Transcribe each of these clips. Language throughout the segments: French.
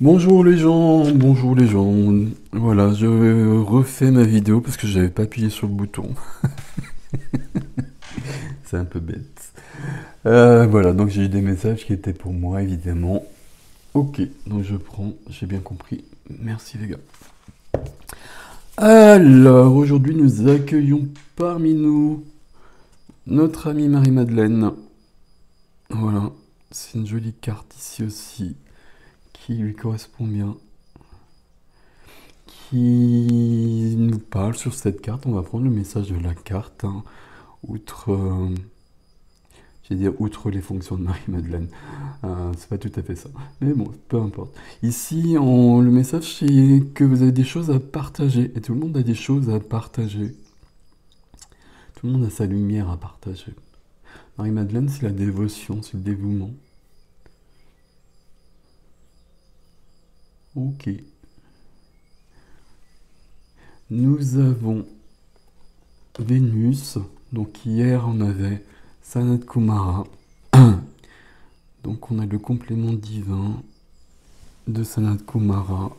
Bonjour les gens, bonjour les gens. Voilà, je refais ma vidéo parce que j'avais pas appuyé sur le bouton. C'est un peu bête. Voilà, donc j'ai eu des messages qui étaient pour moi évidemment. Ok, donc je prends, j'ai bien compris. Merci les gars. Alors, aujourd'hui nous accueillons parmi nous notre amie Marie-Madeleine. Voilà, c'est une jolie carte ici aussi qui lui correspond bien. Qui nous parle sur cette carte. On va prendre le message de la carte, hein. Outre, j'allais dire outre les fonctions de Marie-Madeleine. C'est pas tout à fait ça. Mais bon, peu importe. Ici, le message, c'est que vous avez des choses à partager. Et tout le monde a des choses à partager. Tout le monde a sa lumière à partager. Marie-Madeleine, c'est la dévotion, c'est le dévouement. Ok. Nous avons Vénus. Donc hier, on avait Sanat Kumara. Donc on a le complément divin de Sanat Kumara,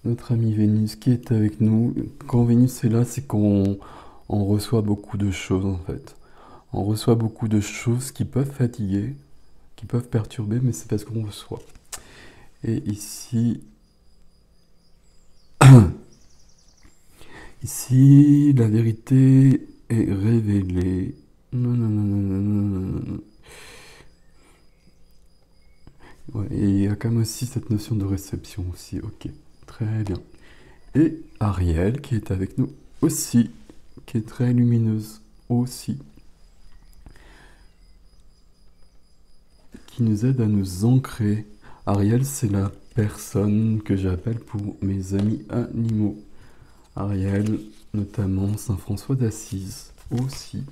notre ami Vénus qui est avec nous. Quand Vénus est là, c'est qu'on reçoit beaucoup de choses en fait. On reçoit beaucoup de choses qui peuvent fatiguer, qui peuvent perturber, mais c'est parce qu'on reçoit. Et ici, ici, la vérité est révélée. Non, non, non, non, non, non, non, non. Ouais, et il y a quand même aussi cette notion de réception aussi. Ok, très bien. Et Ariel qui est avec nous aussi, qui est très lumineuse aussi, qui nous aide à nous ancrer. Ariel, c'est la personne que j'appelle pour mes amis animaux. Ariel, notamment Saint François d'Assise aussi.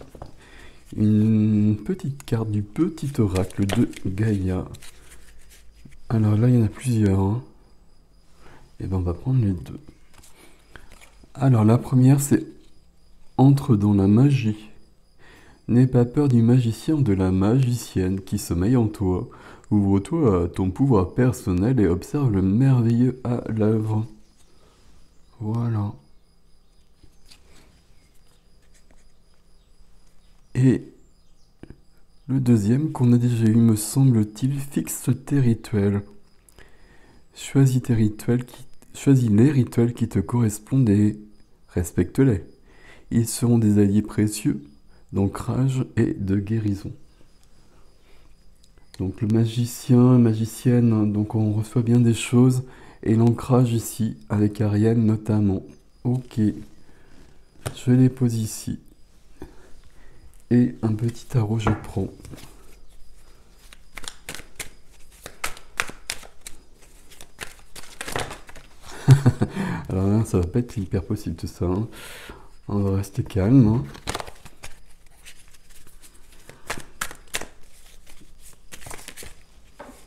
Une petite carte du petit oracle de Gaïa. Alors là, il y en a plusieurs, hein. Et ben on va prendre les deux. Alors la première, c'est entre dans la magie. N'aie pas peur du magicien ou de la magicienne qui sommeille en toi. Ouvre-toi à ton pouvoir personnel et observe le merveilleux à l'œuvre. Voilà. Et le deuxième qu'on a déjà eu, me semble-t-il, fixe tes rituels. Choisis choisis les rituels qui te correspondent et respecte-les. Ils seront des alliés précieux d'ancrage et de guérison. Donc le magicien, magicienne, donc on reçoit bien des choses. Et l'ancrage ici, avec Ariane notamment. Ok, je les pose ici. Et un petit tarot, je prends. Alors là, ça va pas être hyper possible tout ça, hein. On va rester calme, hein.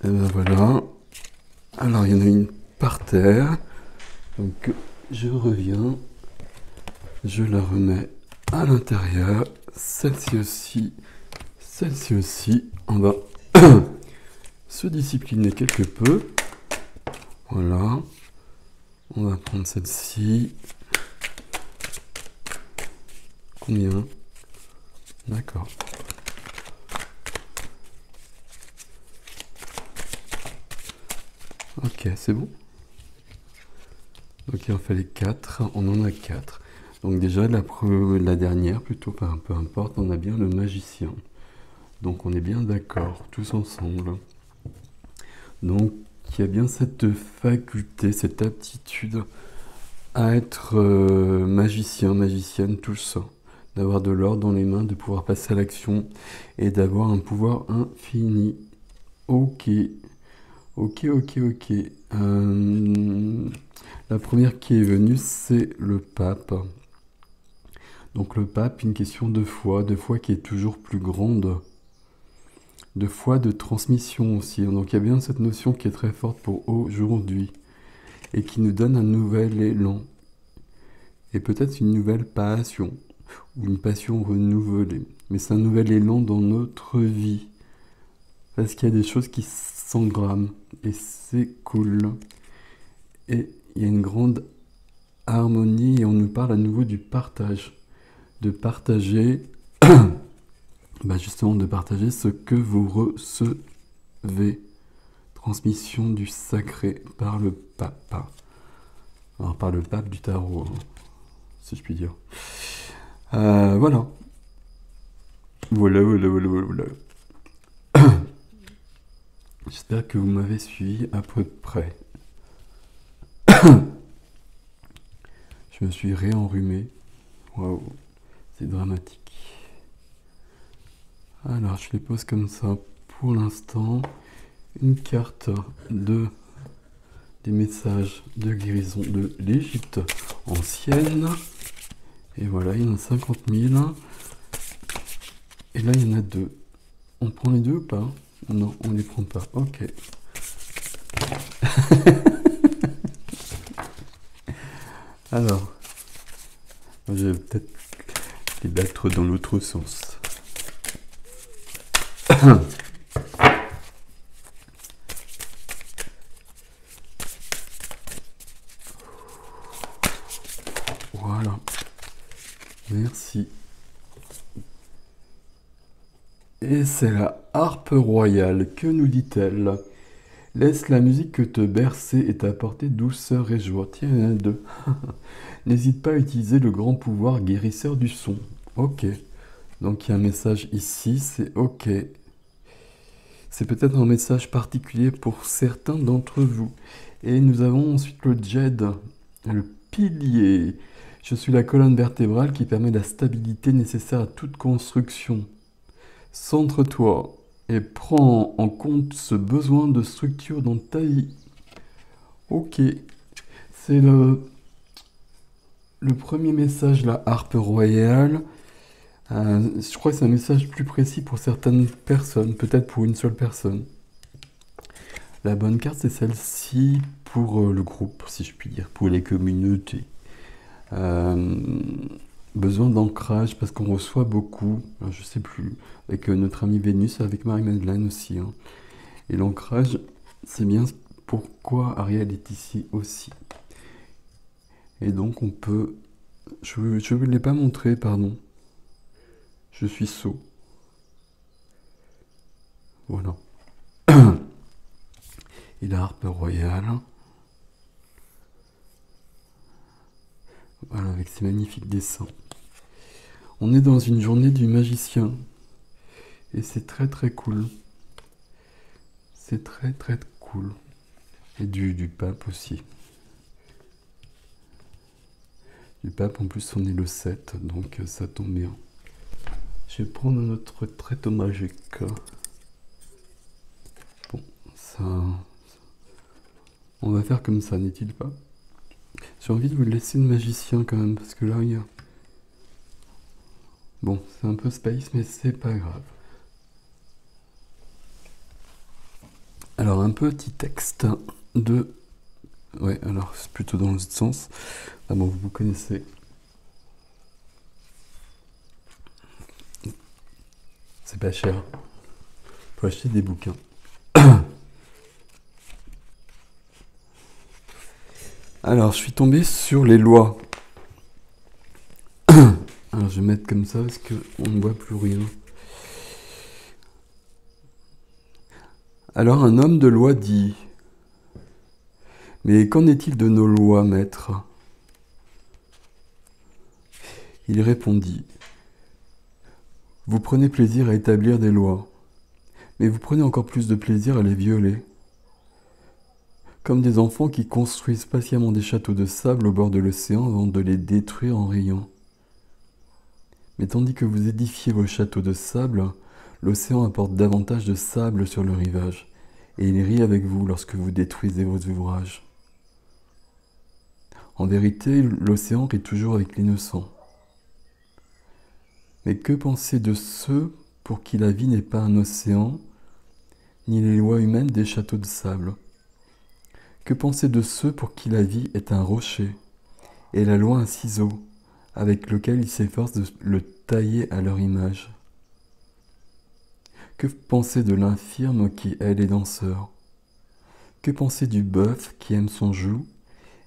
Et ben voilà. Alors il y en a une par terre. Donc je reviens. Je la remets à l'intérieur. Celle-ci aussi. Celle-ci aussi. On va se discipliner quelque peu. Voilà. On va prendre celle-ci. Combien? D'accord. Ok, c'est bon. Donc il en fallait 4. On en a 4. Donc déjà, la dernière, plutôt, peu importe, on a bien le magicien. Donc on est bien d'accord, tous ensemble. Donc il y a bien cette faculté, cette aptitude à être magicien, magicienne, tout ça. D'avoir de l'ordre dans les mains, de pouvoir passer à l'action et d'avoir un pouvoir infini. Ok, ok, ok, ok. La première qui est venue, c'est le pape. Donc le pape, une question de foi qui est toujours plus grande, de foi de transmission aussi. Donc il y a bien cette notion qui est très forte pour aujourd'hui et qui nous donne un nouvel élan et peut-être une nouvelle passion ou une passion renouvelée. Mais c'est un nouvel élan dans notre vie. Parce qu'il y a des choses qui s'engramment. Et c'est cool. Et il y a une grande harmonie et on nous parle à nouveau du partage. De partager, justement de partager ce que vous recevez. Transmission du sacré par le pape. Alors par le pape du tarot, hein, si je puis dire. Voilà. Voilà. J'espère que vous m'avez suivi à peu près. Je me suis réenrhumé. Waouh, c'est dramatique. Alors, je les pose comme ça pour l'instant. Une carte des messages de guérison de l'Égypte ancienne. Et voilà, il y en a 50 000. Et là, il y en a 2. On prend les 2 ou pas? Non, on les prend pas. Ok. Alors, je vais peut-être les battre dans l'autre sens. Voilà. Merci. Et c'est la harpe royale. Que nous dit-elle? Laisse la musique te bercer et t'apporter douceur et joie. Tiens, il y en a 2. N'hésite pas à utiliser le grand pouvoir guérisseur du son. Ok. Donc il y a un message ici, c'est ok. C'est peut-être un message particulier pour certains d'entre vous. Et nous avons ensuite le Djed, le pilier. Je suis la colonne vertébrale qui permet la stabilité nécessaire à toute construction. Centre-toi et prends en compte ce besoin de structure dans ta vie. Ok, c'est le premier message, la harpe royale. Je crois que c'est un message plus précis pour certaines personnes, peut-être pour une seule personne. La bonne carte, c'est celle-ci pour le groupe, si je puis dire, pour les communautés. Besoin d'ancrage parce qu'on reçoit beaucoup, je sais plus, avec notre amie Vénus, avec Marie-Madeleine aussi. Hein. Et l'ancrage, c'est bien pourquoi Ariel est ici aussi. Et donc on peut... Je ne l'ai pas montré, pardon. Je suis sot. Voilà. Et la harpe royale. Voilà, avec ces magnifiques dessins. On est dans une journée du magicien. Et c'est très très cool. C'est très très cool. Et du pape aussi. Du pape, en plus on est le 7, donc ça tombe bien. Je vais prendre notre trait magique. Bon, ça... On va faire comme ça, n'est-il pas? J'ai envie de vous laisser le magicien quand même, parce que là, il y a... Bon, c'est un peu space, mais c'est pas grave. Alors, un petit texte de... Ouais, alors, c'est plutôt dans le sens. Ah bon, vous connaissez. C'est pas cher. Faut acheter des bouquins. Alors, je suis tombé sur les lois. Alors, je vais mettre comme ça parce qu'on ne voit plus rien. Alors, un homme de loi dit... Mais qu'en est-il de nos lois, maître? Il répondit... Vous prenez plaisir à établir des lois, mais vous prenez encore plus de plaisir à les violer. Comme des enfants qui construisent patiemment des châteaux de sable au bord de l'océan avant de les détruire en riant. Mais tandis que vous édifiez vos châteaux de sable, l'océan apporte davantage de sable sur le rivage, et il rit avec vous lorsque vous détruisez vos ouvrages. En vérité, l'océan rit toujours avec l'innocent. Mais que penser de ceux pour qui la vie n'est pas un océan, ni les lois humaines des châteaux de sable? Que penser de ceux pour qui la vie est un rocher, et la loi un ciseau, avec lequel ils s'efforcent de le tailler à leur image? Que penser de l'infirme qui hait les danseurs? Que penser du bœuf qui aime son joug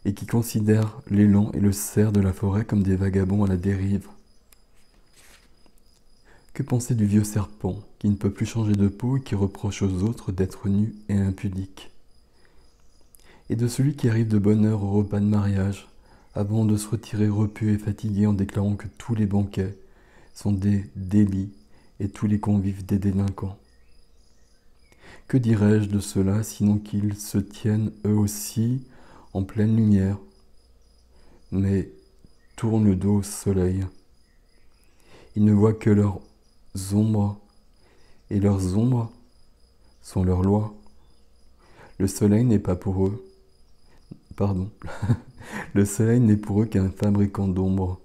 et qui considère l'élan et le cerf de la forêt comme des vagabonds à la dérive? Que penser du vieux serpent qui ne peut plus changer de peau et qui reproche aux autres d'être nus et impudiques? Et de celui qui arrive de bonne heure au repas de mariage, avant de se retirer repu et fatigué en déclarant que tous les banquets sont des délits et tous les convives des délinquants? Que dirais-je de cela sinon qu'ils se tiennent eux aussi en pleine lumière, mais tournent le dos au soleil? Ils ne voient que leurs ombres, et leurs ombres sont leurs lois. Le soleil n'est pas pour eux. Pardon. Le soleil n'est pour eux qu'un fabricant d'ombre.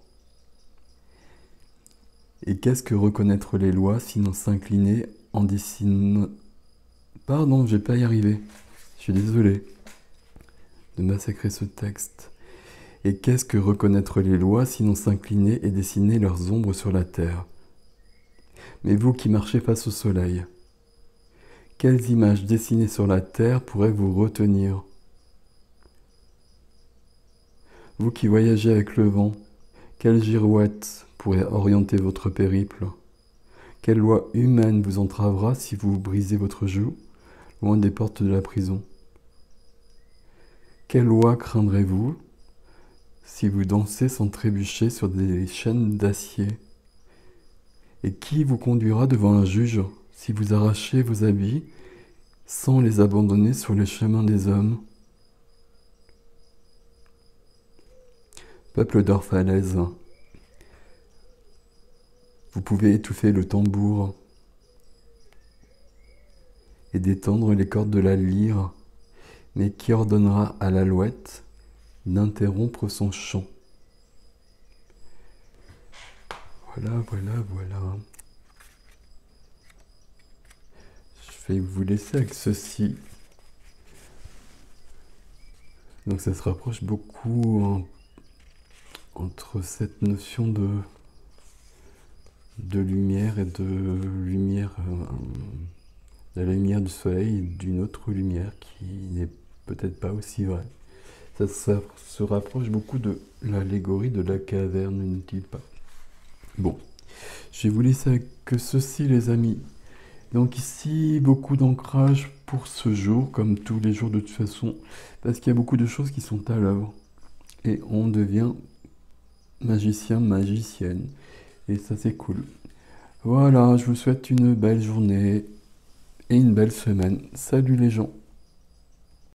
Et qu'est-ce que reconnaître les lois sinon s'incliner en dessinant... Pardon, je vais pas y arriver. Je suis désolé de massacrer ce texte. Et qu'est-ce que reconnaître les lois sinon s'incliner et dessiner leurs ombres sur la terre? Mais vous qui marchez face au soleil, quelles images dessinées sur la terre pourraient vous retenir? Vous qui voyagez avec le vent, quelle girouette pourrait orienter votre périple? Quelle loi humaine vous entravera si vous brisez votre joug, loin des portes de la prison? Quelle loi craindrez-vous si vous dansez sans trébucher sur des chaînes d'acier? Et qui vous conduira devant un juge si vous arrachez vos habits sans les abandonner sur les chemins des hommes? Peuple d'Orphalaise, vous pouvez étouffer le tambour et détendre les cordes de la lyre, mais qui ordonnera à l'alouette d'interrompre son chant? Voilà. Je vais vous laisser avec ceci. Donc ça se rapproche beaucoup entre cette notion de lumière et de lumière, de la lumière du soleil et d'une autre lumière qui n'est peut-être pas aussi vraie. Ça se rapproche beaucoup de l'allégorie de la caverne, n'est-il pas? Bon, je vais vous laisser avec que ceci, les amis. Donc ici, beaucoup d'ancrage pour ce jour, comme tous les jours de toute façon, parce qu'il y a beaucoup de choses qui sont à l'œuvre. Et on devient magicien, magicienne. Et ça, c'est cool. Voilà, je vous souhaite une belle journée et une belle semaine. Salut les gens!